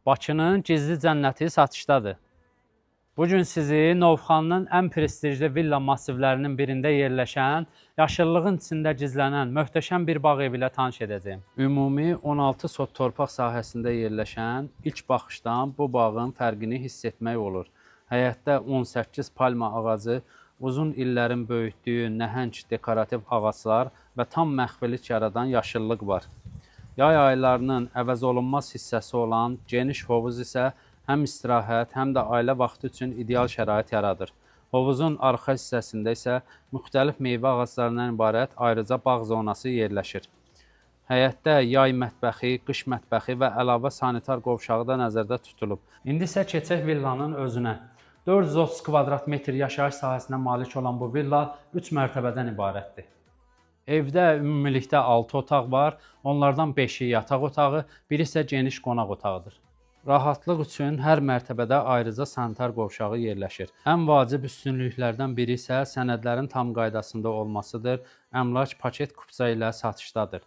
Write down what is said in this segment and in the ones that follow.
Bakının gizli cənnəti satışdadır. Bugün sizi Novxanının ən prestijli villa massivlərinin birində yerləşən, yaşıllığın içində gizlənən möhtəşəm bir bağ evi ilə tanış edəcəyim. Ümumi 16 sot torpaq sahəsində yerləşən, ilk baxışdan bu bağın fərqini hiss etmək olur. Həyətdə 18 palma ağacı, uzun illərin böyütdüyü nəhəng dekorativ ağaclar və tam məxfilik yaradan yaşıllıq var. Yay aylarının əvəzolunmaz hissəsi olan geniş hovuz isə həm istirahət, həm də ailə vaxtı üçün ideal şərait yaradır. Hovuzun arxa hissəsində isə müxtəlif meyvə ağaclarından ibarət ayrıca bağ zonası yerləşir. Həyətdə yay mətbəxi, qış mətbəxi və əlavə sanitar qovşağı da nəzərdə tutulub. İndi isə keçək villanın özünə. 430 kvadrat metr yaşayış sahəsinə malik olan bu villa 3 mərtəbədən ibarətdir. Evdə ümumilikdə 6 otaq var, onlardan 5-i yataq otağı, biri isə geniş qonaq otağıdır. Rahatlıq üçün hər mərtəbədə ayrıca sanitar qovşağı yerləşir. Ən vacib üstünlüklərdən biri isə sənədlərin tam qaydasında olmasıdır. Əmlak paket kupça ilə satışdadır.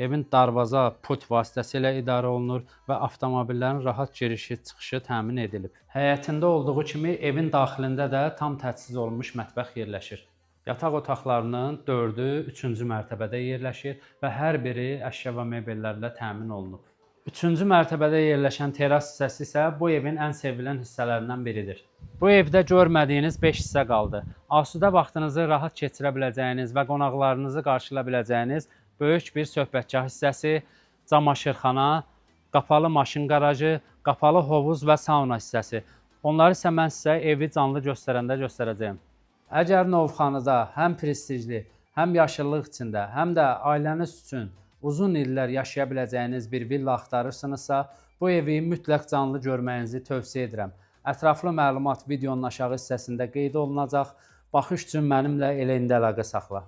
Evin darvaza, put vasitəsilə idarə olunur və avtomobillərin rahat girişi, çıxışı təmin edilib. Həyətində olduğu kimi evin daxilində də tam təchiz olunmuş mətbəx yerləşir. Yataq otaqlarının 4-ü 3-cü mərtəbədə yerləşir və hər biri əşya və mebellərlə təmin olunub. 3-cü mərtəbədə yerləşən teras hissəsi isə bu evin ən sevilən hissələrindən biridir. Bu evdə görmədiyiniz 5 hissə qaldı. Asudə vaxtınızı rahat keçirə biləcəyiniz və qonaqlarınızı qarşıla biləcəyiniz böyük bir söhbətgah hissəsi, camaşırxana, qapalı maşın qarajı, qapalı hovuz və sauna hissəsi. Onları isə mən sizə evi canlı göstərəndə göstərəcəyim. Əgər Novxanıda həm prestijli, həm yaşıllıq içində, həm də ailəniz üçün uzun illər yaşaya biləcəyiniz bir villa axtarırsınızsa, bu evi mütləq canlı görməyinizi tövsiyə edirəm. Ətraflı məlumat videonun aşağı hissəsində qeyd olunacaq. Baxış üçün mənimlə elə indi əlaqə saxla.